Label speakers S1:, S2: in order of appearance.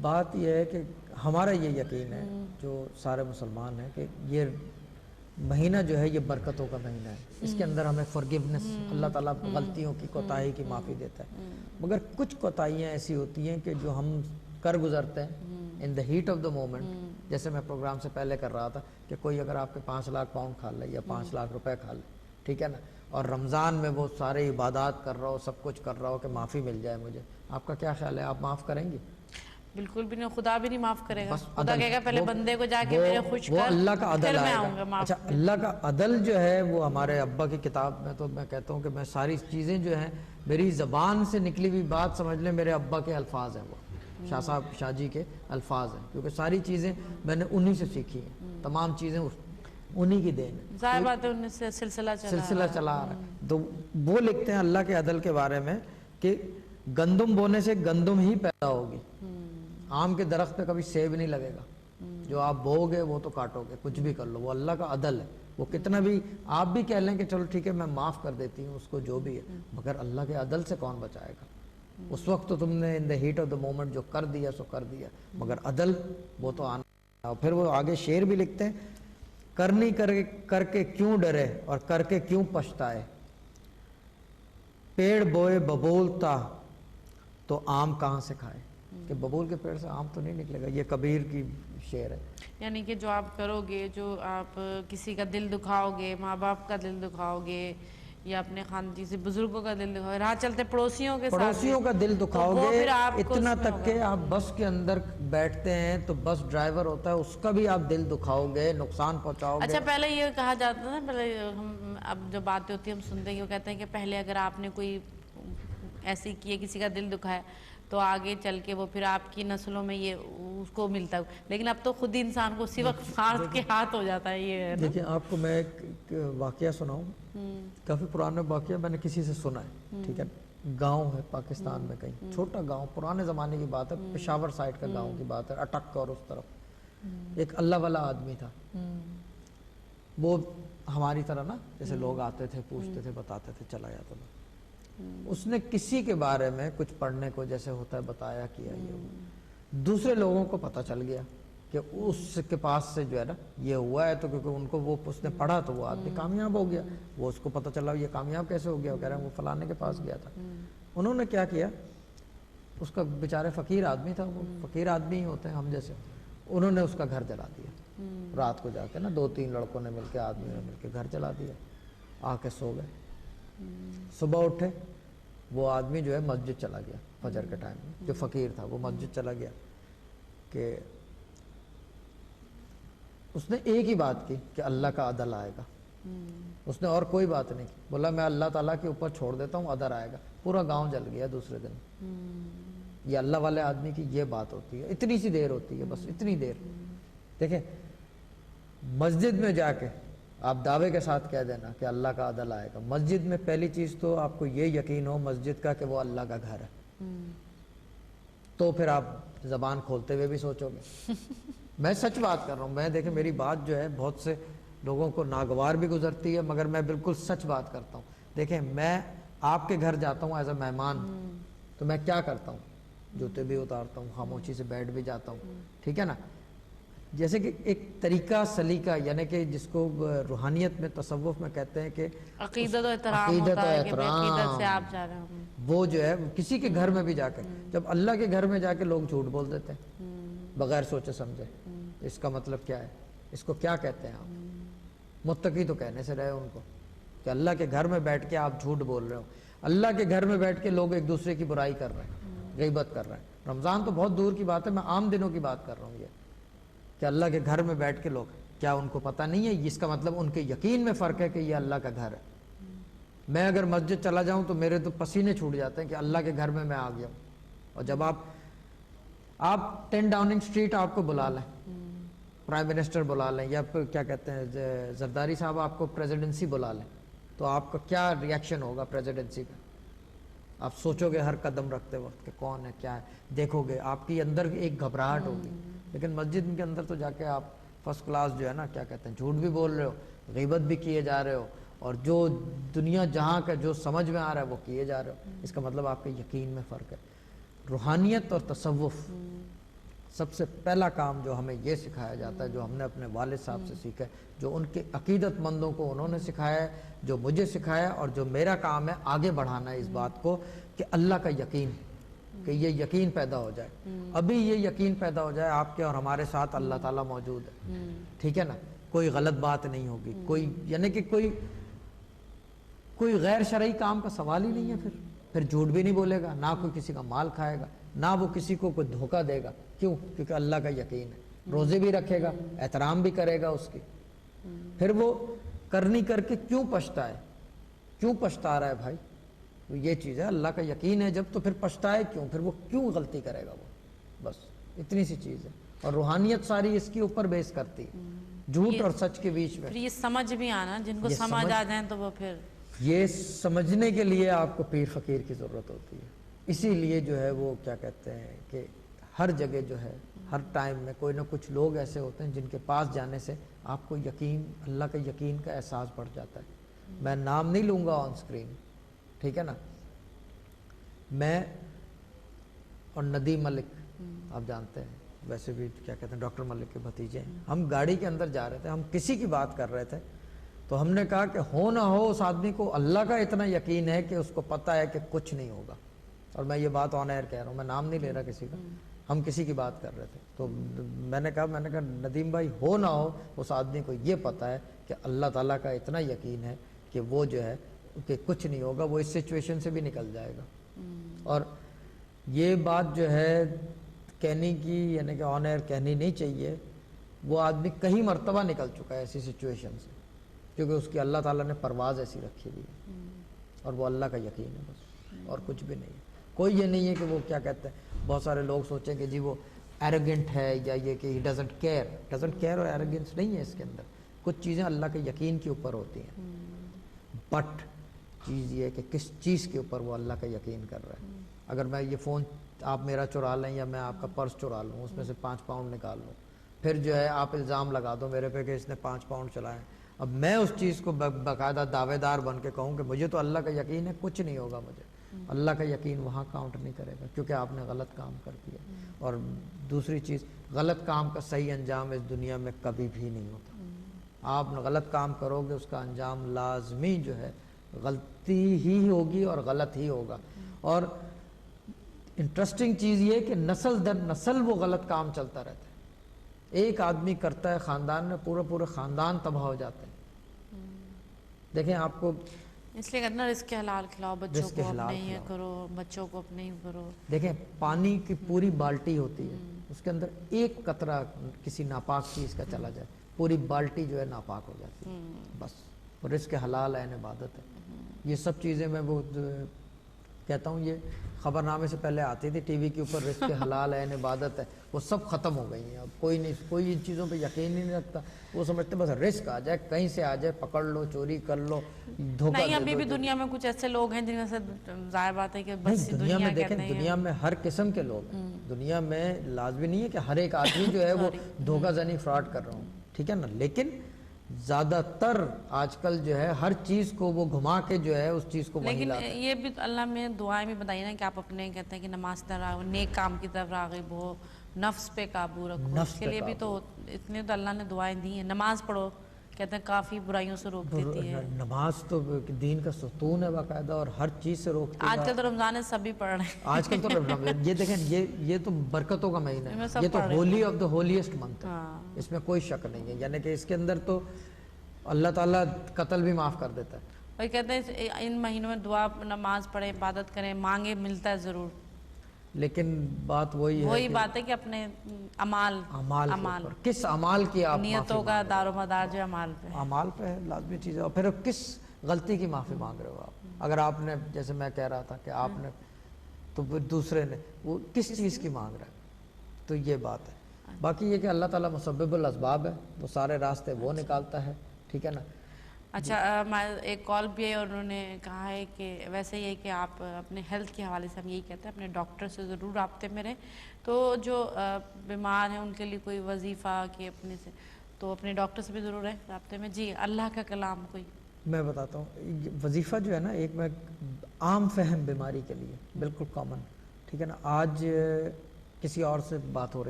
S1: بات یہ ہے کہ ہمارا یہ یقین ہے جو سارے مسلمان ہیں کہ یہ مہینہ جو ہے یہ برکتوں کا مہینہ ہے، اس کے اندر ہمیں فرگیونس، اللہ تعالیٰ غلطیوں کی، کوتاہی کی معافی دیتا ہے، مگر کچھ کوتاہیاں ایسی ہوتی ہیں کہ جو ہم کر گزرتے ہیں in the heat of the moment. جیسے میں پروگرام سے پہلے کر رہا تھا کہ کوئی اگر آپ کے 5 لاکھ پاؤنڈ کھا لے یا 5 لاکھ روپے کھا لے، ٹھیک ہے نا، اور رمضان میں وہ سارے عبادات کر رہا ہو، سب کچھ کر رہا ہو کہ معافی مل جائے مجھے، آپ کا کیا خیال ہے؟ آپ معاف کریں گی؟
S2: بالکل بھی نہیں، خدا بھی نہیں معاف کرے گا.
S1: بس
S2: خدا کہے گا پہلے بندے کو جا کے میرے خوش
S1: وہ
S2: کر،
S1: اللہ کا عدل
S2: پھر میں
S1: آئے
S2: آؤں گا
S1: گا.
S2: معاف.
S1: اچھا، اللہ کا عدل جو ہے وہ ہمارے ابا کی کتاب میں، تو میں کہتا ہوں کہ میں ساری چیزیں جو ہیں میری زبان سے نکلی ہوئی بات سمجھ لیں میرے ابا کے الفاظ ہیں، وہ شاہ صاحب شاہ جی کے الفاظ ہیں، کیونکہ ساری چیزیں میں نے انہی سے سیکھی ہیں، تمام چیزیں انہی کی دین ہے.
S2: ظاہر بات ہے انہیں سے سلسلہ
S1: چلا آ رہا ہے. تو وہ لکھتے ہیں اللہ کے عدل کے بارے میں کہ گندم بونے سے گندم ہی پیدا ہوگی، آم کے درخت پہ کبھی سیب نہیں لگے گا، جو آپ بو گے وہ تو کاٹو گے، کچھ بھی کر لو. وہ اللہ کا عدل ہے. وہ کتنا بھی آپ بھی کہہ لیں کہ چلو ٹھیک ہے میں معاف کر دیتی ہوں اس کو جو بھی ہے، مگر اللہ کے عدل سے کون بچائے گا؟ اس وقت تو تم نے in the heat of the moment جو کر دیا سو کر دیا، مگر عدل وہ تو آنا. اور پھر وہ آگے شعر بھی لکھتے ہیں، کرنی کر کے کیوں ڈرے اور کر کے کیوں پچھتائے، پیڑ بوئے ببولتا تو آم کہاں سے کھائے. کہ ببول کے پیڑ سے آم تو نہیں نکلے گا. یہ کبیر کی شعر ہے.
S2: یعنی کہ جو آپ کرو گے، جو آپ کسی کا دل دکھاؤ گے، ماں باپ کا دل دکھاؤ گے یا اپنے خاندان سے بزرگوں کا دل دکھاؤ گے، راہ چلتے پڑوسیوں کے ساتھ
S1: پڑوسیوں کا دل دکھاؤ گے، اتنا
S2: اس میں
S1: تک کہ آپ بس کے اندر بیٹھتے ہیں تو بس ڈرائیور ہوتا ہے اس کا بھی آپ دل دکھاؤ گے، نقصان پہنچاؤ گے.
S2: اچھا، پہلے یہ کہا جاتا تھا نا، پہلے ہم اب جو باتیں ہوتی ہیں ہم سنتے ہیں، وہ کہتے ہیں کہ پہلے اگر آپ نے کوئی ایسی کی ہے، کسی کا دل دکھایا، تو آگے چل کے وہ پھر آپ کی نسلوں میں یہ اس کو ملتا ہے. لیکن اب تو خود ہی انسان کو اسی وقت ہاتھ کے ہاتھ ہو جاتا ہے. یہ
S1: دیکھیں آپ کو میں ایک واقعہ سناؤں، کافی پرانا واقعہ، میں نے کسی سے سنا ہے، ٹھیک ہے. گاؤں ہے پاکستان میں کہیں، چھوٹا گاؤں، پرانے زمانے کی بات ہے، پشاور سائڈ کا گاؤں کی بات ہے، اٹک اور اس طرف. ایک اللہ والا آدمی تھا. وہ ہماری طرح نا، جیسے لوگ آتے تھے پوچھتے تھے بتاتے تھے چلا جاتا تھا. اس نے کسی کے بارے میں کچھ پڑھنے کو جیسے ہوتا ہے بتایا کیا، یہ دوسرے لوگوں کو پتہ چل گیا کہ اس کے پاس سے جو ہے نا یہ ہوا ہے. تو کیونکہ ان کو وہ اس نے پڑھا تو وہ آدمی کامیاب ہو گیا. وہ اس کو پتہ چلا یہ کامیاب کیسے ہو گیا، وہ کہہ رہے ہیں وہ فلانے کے پاس گیا تھا. انہوں نے کیا کیا، اس کا بیچارے فقیر آدمی تھا، وہ فقیر آدمی ہی ہوتے ہیں ہم جیسے، انہوں نے اس کا گھر جلا دیا. رات کو جا کے نا 2-3 لڑکوں نے مل کے، آدمیوں نے مل کے گھر جلا دیا. آ کے سو گئے. صبح اٹھے، وہ آدمی جو ہے مسجد چلا گیا فجر کے ٹائم میں، جو فقیر تھا وہ مسجد چلا گیا کہ اس نے ایک ہی بات کی کہ اللہ کا عدل آئے گا. اس نے اور کوئی بات نہیں کی. بولا میں اللہ تعالیٰ کے اوپر چھوڑ دیتا ہوں، عدل آئے گا. پورا گاؤں جل گیا دوسرے دن. یہ اللہ والے آدمی کی یہ بات ہوتی ہے، اتنی سی دیر ہوتی ہے، بس اتنی دیر. دیکھیں مسجد میں جا کے آپ دعوے کے ساتھ کہہ دینا کہ اللہ کا عدل آئے گا. مسجد میں پہلی چیز تو آپ کو یہ یقین ہو مسجد کا کہ وہ اللہ کا گھر ہے، تو پھر آپ زبان کھولتے ہوئے بھی سوچو گے. میں سچ بات کر رہا ہوں. میں دیکھیں میری بات جو ہے بہت سے لوگوں کو ناگوار بھی گزرتی ہے، مگر میں بالکل سچ بات کرتا ہوں. دیکھیں میں آپ کے گھر جاتا ہوں ایز اے مہمان، تو میں کیا کرتا ہوں، جوتے بھی اتارتا ہوں، خاموشی سے بیٹھ بھی جاتا ہوں، ٹھیک ہے نا. جیسے کہ ایک طریقہ سلیقہ، یعنی کہ جس کو روحانیت میں تصوف میں کہتے ہیں کہ
S2: عقیدت و احترام ہوتا ہے، کہ عقیدت سے آپ جا رہے ہیں.
S1: وہ جو ہے کسی کے گھر میں بھی جا کے، جب اللہ کے گھر میں جا کے لوگ جھوٹ بول دیتے ہیں بغیر سوچے سمجھے، اس کا مطلب کیا ہے؟ اس کو کیا کہتے ہیں آپ؟ متقی تو کہنے سے رہے ان کو کہ اللہ کے گھر میں بیٹھ کے آپ جھوٹ بول رہے ہو. اللہ کے گھر میں بیٹھ کے لوگ ایک دوسرے کی برائی کر رہے ہیں، غیبت کر رہے ہیں. رمضان تو بہت دور کی بات ہے، میں عام دنوں کی بات کر رہا ہوں. یہ کہ اللہ کے گھر میں بیٹھ کے لوگ، کیا ان کو پتہ نہیں ہے؟ اس کا مطلب ان کے یقین میں فرق ہے کہ یہ اللہ کا گھر ہے. میں اگر مسجد چلا جاؤں تو میرے تو پسینے چھوٹ جاتے ہیں کہ اللہ کے گھر میں آ گیا ہوں. اور جب آپ 10 ڈاؤننگ اسٹریٹ آپ کو بلا لیں، پرائم منسٹر بلا لیں، یا پھر کیا کہتے ہیں زرداری صاحب آپ کو پریزیڈنسی بلا لیں، تو آپ کا کیا ریاکشن ہوگا پریزیڈنسی کا؟ آپ سوچو گے ہر قدم رکھتے وقت کہ کون ہے کیا ہے، دیکھو گے آپ کی اندر ایک گھبراہٹ ہوگی. لیکن مسجد کے اندر تو جا کے آپ فرسٹ کلاس جو ہے نا کیا کہتے ہیں، جھوٹ بھی بول رہے ہو، غیبت بھی کیے جا رہے ہو، اور جو دنیا جہاں کا جو سمجھ میں آ رہا ہے وہ کیے جا رہے ہو. اس کا مطلب آپ کے یقین میں فرق ہے. روحانیت اور تصوف سب سے پہلا کام جو ہمیں یہ سکھایا جاتا ہے، جو ہم نے اپنے والد صاحب سے سیکھا ہے، جو ان کے عقیدت مندوں کو انہوں نے سکھایا ہے، جو مجھے سکھایا، اور جو میرا کام ہے آگے بڑھانا ہے اس بات کو، کہ اللہ کا یقین، کہ یہ یقین پیدا ہو جائے. ابھی یہ یقین پیدا ہو جائے آپ کے اور ہمارے ساتھ اللہ تعالیٰ موجود ہے، ٹھیک ہے نا، کوئی غلط بات نہیں ہوگی، کوئی یعنی کہ کوئی غیر شرعی کام کا سوال ہی نہیں ہے. پھر جھوٹ بھی نہیں بولے گا، نہ کوئی کسی کا مال کھائے گا، نہ وہ کسی کو کوئی دھوکہ دے گا. کیوں؟ کیونکہ اللہ کا یقین ہے. روزے بھی رکھے گا، احترام بھی کرے گا اس کی. پھر وہ کرنی کر کے کیوں پچھتائے؟ کیوں پچھتا رہا ہے بھائی؟ تو یہ چیز ہے، اللہ کا یقین ہے جب، تو پھر پچھتائے کیوں؟ پھر وہ کیوں غلطی کرے گا وہ؟ بس اتنی سی چیز ہے. اور روحانیت ساری اس کے اوپر بیس کرتی ہے، جھوٹ اور سچ کے بیچ میں.
S2: پھر یہ سمجھ بھی آنا، جن کو سمجھ آ جائیں تو وہ پھر
S1: یہ سمجھنے کے لیے آپ کو پیر فقیر کی ضرورت ہوتی ہے. اسی لیے جو ہے وہ کیا کہتے ہیں کہ ہر جگہ جو ہے، ہر ٹائم میں کوئی نہ کچھ لوگ ایسے ہوتے ہیں جن کے پاس جانے سے آپ کو یقین، اللہ کے یقین کا احساس بڑھ جاتا ہے. میں نام نہیں لوں گا آن سکرین، ٹھیک ہے نا. میں اور ندیم ملک، آپ جانتے ہیں، ویسے بھی کیا کہتے ہیں ڈاکٹر ملک کے بھتیجے ہیں. ہم گاڑی کے اندر جا رہے تھے، ہم کسی کی بات کر رہے تھے، تو ہم نے کہا کہ ہو نہ ہو اس آدمی کو اللہ کا اتنا یقین ہے کہ اس کو پتہ ہے کہ کچھ نہیں ہوگا. اور میں یہ بات آن ایئر کہہ رہا ہوں، میں نام نہیں لے رہا کسی کا. ہم کسی کی بات کر رہے تھے، تو میں نے کہا ندیم بھائی، ہو نہ ہو اس آدمی کو یہ پتہ ہے کہ اللہ تعالیٰ کا اتنا یقین ہے کہ وہ جو ہے کہ کچھ نہیں ہوگا، وہ اس سچویشن سے بھی نکل جائے گا. اور یہ بات جو ہے کہنے کی، یعنی کہ آن ایئر کہنی نہیں چاہیے. وہ آدمی کئی مرتبہ نکل چکا ہے ایسی سچویشن سے، کیونکہ اس کی اللہ تعالیٰ نے پرواز ایسی رکھی ہوئی ہے، اور وہ اللہ کا یقین ہے بس، اور کچھ بھی نہیں ہے. کوئی یہ نہیں ہے کہ وہ کیا کہتے ہیں، بہت سارے لوگ سوچیں کہ جی وہ ایروگنٹ ہے، یا یہ کہ ہی ڈزنٹ کیئر اور ایروگنس نہیں ہے اس کے اندر. کچھ چیزیں اللہ کے یقین کے اوپر ہوتی ہیں، بٹ چیز یہ ہے کہ کس چیز کے اوپر وہ اللہ کا یقین کر رہا ہے. اگر میں یہ فون آپ میرا چرا لیں، یا میں آپ کا پرس چرا لوں، اس میں سے 5 پاؤنڈ نکال لوں، پھر جو ہے آپ الزام لگا دو میرے پہ کہ اس نے 5 پاؤنڈ چلائے. اب میں اس چیز کو باقاعدہ دعوے دار بن کے کہوں کہ مجھے تو اللہ کا یقین ہے، کچھ نہیں ہوگا مجھے، اللہ کا یقین وہاں کاؤنٹ نہیں کرے گا، کیونکہ آپ نے غلط کام کر دیا. اور دوسری چیز، غلط کام کا صحیح انجام اس دنیا میں کبھی بھی نہیں ہوتا. آپ غلط کام کرو گے، اس کا انجام لازمی جو ہے غلطی ہی ہوگی اور غلط ہی ہوگا. اور انٹرسٹنگ چیز یہ کہ نسل در نسل وہ غلط کام چلتا رہتا ہے. ایک آدمی کرتا ہے خاندان میں، پورے خاندان تباہ ہو جاتے ہیں. دیکھیں آپ کو
S2: اس لیے کہنا رزق حلال کھلاؤ، بچوں کو اپنے یہ کرو، بچوں کو اپنے ہی کرو. دیکھیں
S1: پانی کی پوری بالٹی ہوتی ہے، اس کے اندر ایک قطرہ کسی ناپاک چیز کا چلا جائے، پوری بالٹی جو ہے ناپاک ہو جاتی ہے. بس رزق حلال عین عبادت ہے. یہ سب چیزیں میں وہ کہتا ہوں، یہ خبر نامے سے پہلے آتی تھی ٹی وی کے اوپر، رزق حلال عین عبادت ہے، وہ سب ختم ہو گئی ہیں. اب کوئی ان چیزوں پہ یقین ہی نہیں رکھتا. وہ سمجھتے بس رزق آ جائے، کہیں سے آ جائے، پکڑ لو، چوری کر لو، دھوکہ
S2: نہیں. ابھی بھی دنیا میں کچھ ایسے لوگ ہیں جن میں سے ظاہر بات ہے کہ بس
S1: دنیا میں دیکھیں، دنیا میں ہر قسم کے لوگ ہیں. دنیا میں لازمی نہیں ہے کہ ہر ایک آدمی جو ہے وہ دھوکہ زنی فراڈ کر رہا ہوں، ٹھیک ہے نا. لیکن زیادہ تر آج کل جو ہے ہر چیز کو وہ گھما کے جو ہے اس چیز کو وہیں لاتا ہے.
S2: لیکن یہ بھی اللہ میں دعائیں بھی بتائی نا کہ آپ اپنے کہتے ہیں کہ نماز کی طرف، نیک کام کی طرف راغب ہو، نفس پہ قابو رکھو. اس کے لیے بھی تو اتنے تو اللہ نے دعائیں دی ہیں. نماز پڑھو، کہتے ہیں کافی برائیوں سے روک دیتی ہے.
S1: نماز تو دین کا ستون ہے باقاعدہ، اور ہر چیز سے روکتی ہے.
S2: آج کل تو رمضان ہے، سبھی پڑھ رہے ہیں.
S1: آج کل تو یہ دیکھیں، یہ تو برکتوں کا مہینہ ہے، یہ تو holy of the holiest month ہے، اس میں کوئی شک نہیں ہے. یعنی کہ اس کے اندر تو اللہ تعالیٰ قتل بھی معاف کر دیتا ہے.
S2: وہی کہتے ہیں ان مہینوں میں دعا، نماز پڑھیں، عبادت کریں، مانگے، ملتا ہے ضرور.
S1: لیکن بات وہی
S2: بات ہے کہ اپنے اعمال
S1: کس اعمال کی آپ
S2: نیتوں کا دار و مدار جو
S1: اعمال پہ ہے، لازمی چیز ہے. اور پھر کس غلطی کی معافی مانگ رہے ہو آپ؟ اگر آپ نے، جیسے میں کہہ رہا تھا کہ آپ نے، تو دوسرے نے، وہ کس چیز کی مانگ رہا ہے؟ تو یہ بات ہے. باقی یہ کہ اللہ تعالیٰ مسبب الاسباب ہے، وہ سارے راستے وہ نکالتا ہے، ٹھیک ہے نا.
S2: اچھا، ایک کال بھی ہے اور انہوں نے کہا ہے کہ ویسے یہ کہ آپ اپنے ہیلتھ کے حوالے سے ہم یہی کہتے ہیں اپنے ڈاکٹر سے ضرور رابطے میں رہیں. تو جو بیمار ہیں ان کے لیے کوئی وظیفہ کہ اپنے سے، تو اپنے ڈاکٹر سے بھی ضرور رہیں رابطے میں. جی، اللہ کا کلام کوئی
S1: میں بتاتا ہوں. وظیفہ جو ہے نا، ایک میں عام فہم بیماری کے لیے بالکل کامن، ٹھیک ہے نا. آج کسی اور سے بات ہو رہی